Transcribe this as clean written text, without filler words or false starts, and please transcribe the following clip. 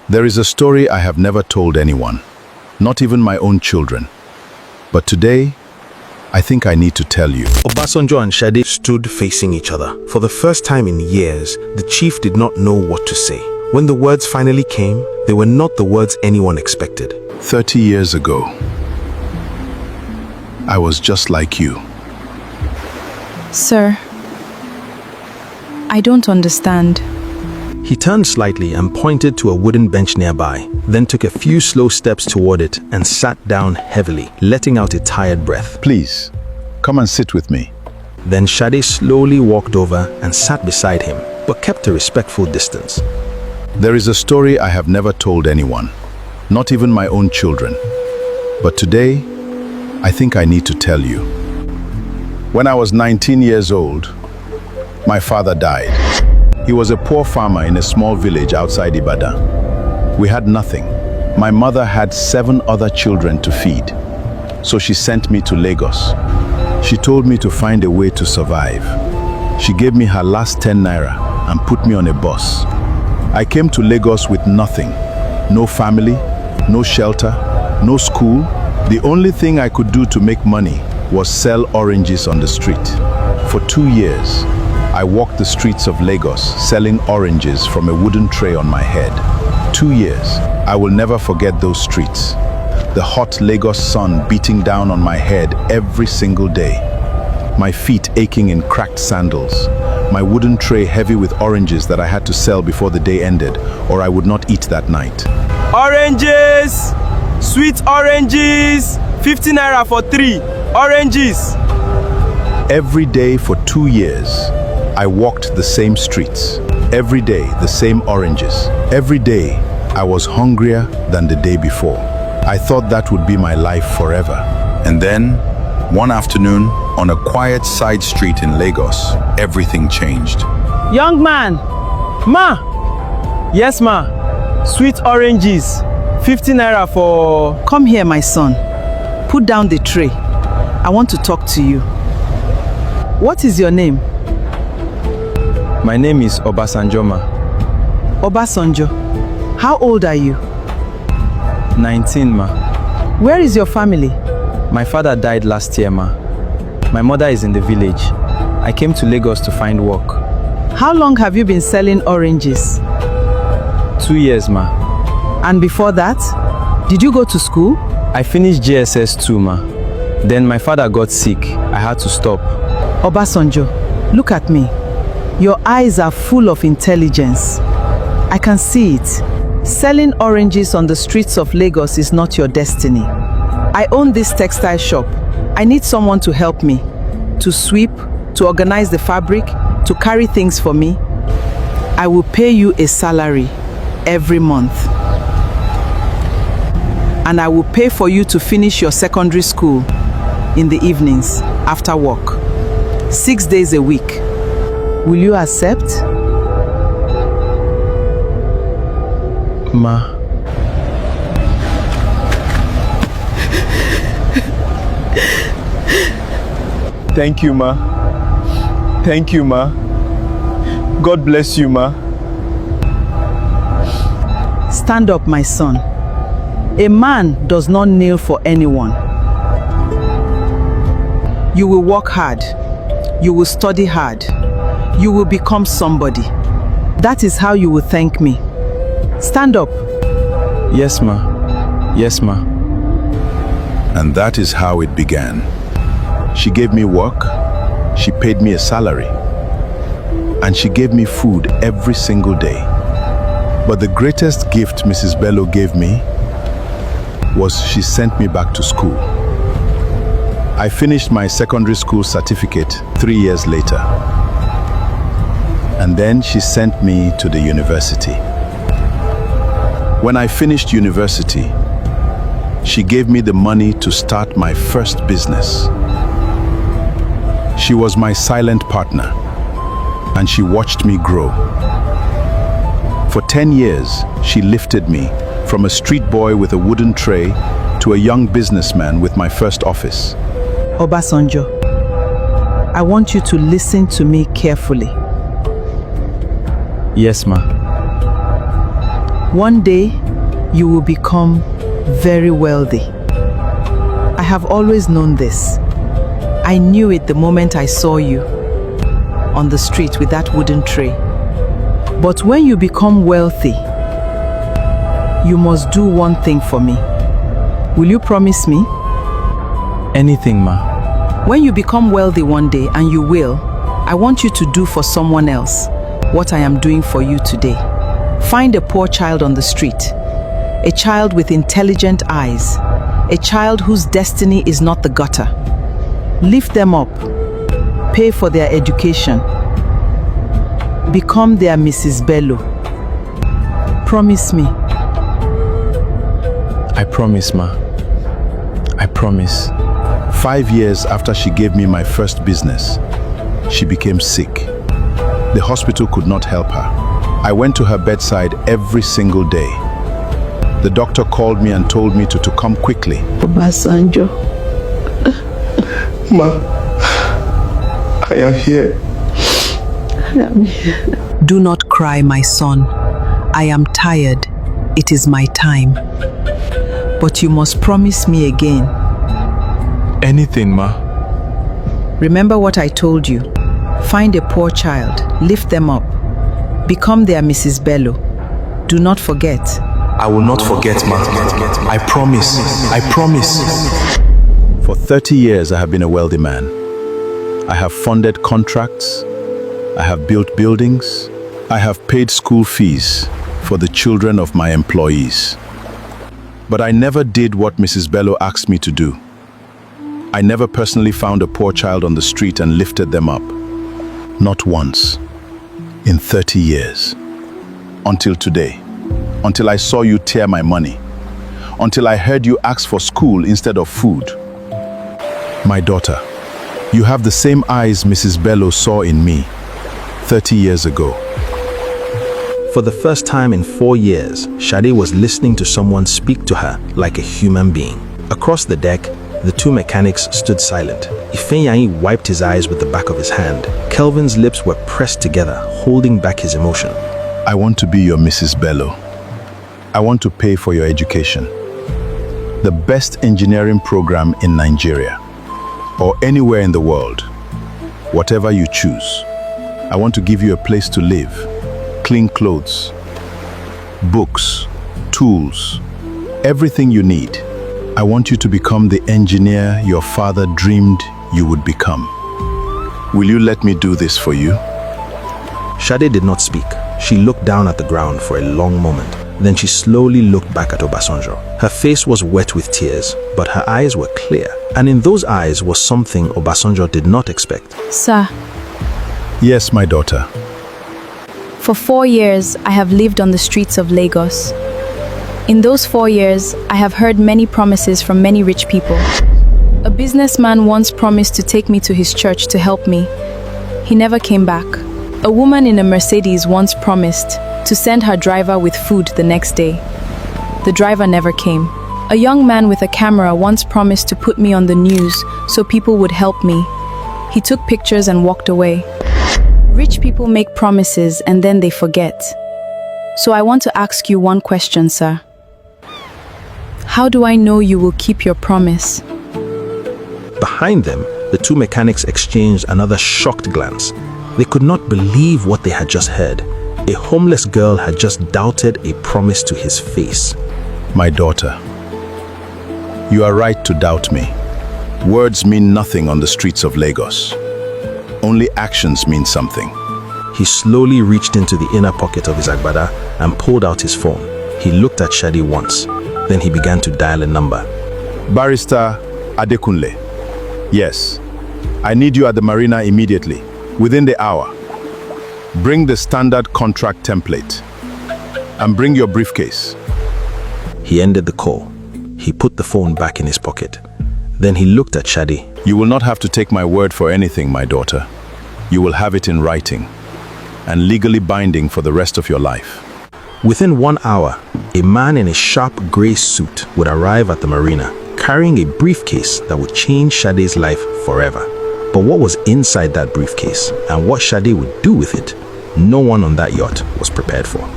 There is a story I have never told anyone, not even my own children. But today, I think I need to tell you. Obasanjo and Shade stood facing each other. For the first time in years, the chief did not know what to say. When the words finally came, they were not the words anyone expected. 30 years ago, I was just like you. Sir, I don't understand. He turned slightly and pointed to a wooden bench nearby, then took a few slow steps toward it and sat down heavily, letting out a tired breath. Please, come and sit with me. Then Shade slowly walked over and sat beside him, but kept a respectful distance. There is a story I have never told anyone, not even my own children. But today, I think I need to tell you. When I was 19 years old, my father died. He was a poor farmer in a small village outside Ibadan. We had nothing. My mother had 7 other children to feed, so she sent me to Lagos. She told me to find a way to survive. She gave me her last 10 naira and put me on a bus. I came to Lagos with nothing. No family, no shelter, no school. The only thing I could do to make money was sell oranges on the street. For 2 years, I walked the streets of Lagos selling oranges from a wooden tray on my head. 2 years. I will never forget those streets. The hot Lagos sun beating down on my head every single day. My feet aching in cracked sandals. My wooden tray heavy with oranges that I had to sell before the day ended, or I would not eat that night. Oranges! Sweet oranges! 50 naira for 3. Oranges! Every day for 2 years, I walked the same streets. Every day, the same oranges. Every day, I was hungrier than the day before. I thought that would be my life forever. And then, one afternoon, on a quiet side street in Lagos, everything changed. Young man! Ma! Yes, ma. Sweet oranges. 50 naira for... Come here, my son. Put down the tray. I want to talk to you. What is your name? My name is Obasanjo, ma. Obasanjo. How old are you? 19, ma. Where is your family? My father died last year, ma. My mother is in the village. I came to Lagos to find work. How long have you been selling oranges? 2 years, ma. And before that, did you go to school? I finished JSS 2, ma. Then my father got sick. I had to stop. Obasanjo, look at me. Your eyes are full of intelligence. I can see it. Selling oranges on the streets of Lagos is not your destiny. I own this textile shop. I need someone to help me. To sweep, to organize the fabric, to carry things for me. I will pay you a salary every month. And I will pay for you to finish your secondary school in the evenings after work. 6 days a week. Will you accept? Ma. Thank you, ma. Thank you, ma. God bless you, ma. Stand up, my son. A man does not kneel for anyone. You will work hard. You will study hard. You will become somebody. That is how you will thank me. Stand up. Yes, ma. Yes, ma. And that is how it began. She gave me work, she paid me a salary, and she gave me food every single day. But the greatest gift Mrs. Bello gave me was she sent me back to school. I finished my secondary school certificate 3 years later. And then she sent me to the university. When I finished university, she gave me the money to start my first business. She was my silent partner, and she watched me grow. For 10 years, she lifted me from a street boy with a wooden tray to a young businessman with my first office. Obasanjo, I want you to listen to me carefully. Yes, ma. One day, you will become very wealthy. I have always known this. I knew it the moment I saw you on the street with that wooden tray. But when you become wealthy, you must do one thing for me. Will you promise me? Anything, ma. When you become wealthy one day, and you will, I want you to do for someone else what I am doing for you today. Find a poor child on the street, a child with intelligent eyes, a child whose destiny is not the gutter. Lift them up, pay for their education, become their Mrs. Bello. Promise me. I promise, ma. I promise. 5 years after she gave me my first business, she became sick. The hospital could not help her. I went to her bedside every single day. The doctor called me and told me to come quickly. Obasanjo. Ma, I am here. I am here. Do not cry, my son. I am tired. It is my time. But you must promise me again. Anything, ma. Remember what I told you. Find a poor child, lift them up, become their Mrs. Bello. Do not forget. I will not forget, ma. I promise. I promise. For 30 years, I have been a wealthy man. I have funded contracts. I have built buildings. I have paid school fees for the children of my employees. But I never did what Mrs. Bello asked me to do. I never personally found a poor child on the street and lifted them up. Not once. In 30 years. Until today. Until I saw you tear my money. Until I heard you ask for school instead of food. My daughter, you have the same eyes Mrs. Bello saw in me 30 years ago. For the first time in 4 years, Shade was listening to someone speak to her like a human being. Across the deck, the two mechanics stood silent. Ifeanyi wiped his eyes with the back of his hand. Kelvin's lips were pressed together, holding back his emotion. I want to be your Mrs. Bello. I want to pay for your education. The best engineering program in Nigeria, or anywhere in the world. Whatever you choose. I want to give you a place to live, clean clothes, books, tools, everything you need. I want you to become the engineer your father dreamed you would become. Will you let me do this for you? Shade did not speak. She looked down at the ground for a long moment. Then she slowly looked back at Obasanjo. Her face was wet with tears, but her eyes were clear. And in those eyes was something Obasanjo did not expect. Sir, Yes, my daughter. for 4 years, I have lived on the streets of Lagos. In those 4 years, I have heard many promises from many rich people. A businessman once promised to take me to his church to help me. He never came back. A woman in a Mercedes once promised to send her driver with food the next day. The driver never came. A young man with a camera once promised to put me on the news so people would help me. He took pictures and walked away. Rich people make promises and then they forget. So I want to ask you one question, sir. How do I know you will keep your promise? Behind them, the two mechanics exchanged another shocked glance. They could not believe what they had just heard. A homeless girl had just doubted a promise to his face. My daughter, you are right to doubt me. Words mean nothing on the streets of Lagos. Only actions mean something. He slowly reached into the inner pocket of his agbada and pulled out his phone. He looked at Shade once. Then he began to dial a number. Barrister Adekunle. Yes, I need you at the marina immediately, within the hour. Bring the standard contract template and bring your briefcase. He ended the call. He put the phone back in his pocket. Then he looked at Shade. You will not have to take my word for anything, my daughter. You will have it in writing and legally binding for the rest of your life. Within 1 hour, a man in a sharp gray suit would arrive at the marina, carrying a briefcase that would change Shade's life forever. But what was inside that briefcase and what Shade would do with it, no one on that yacht was prepared for.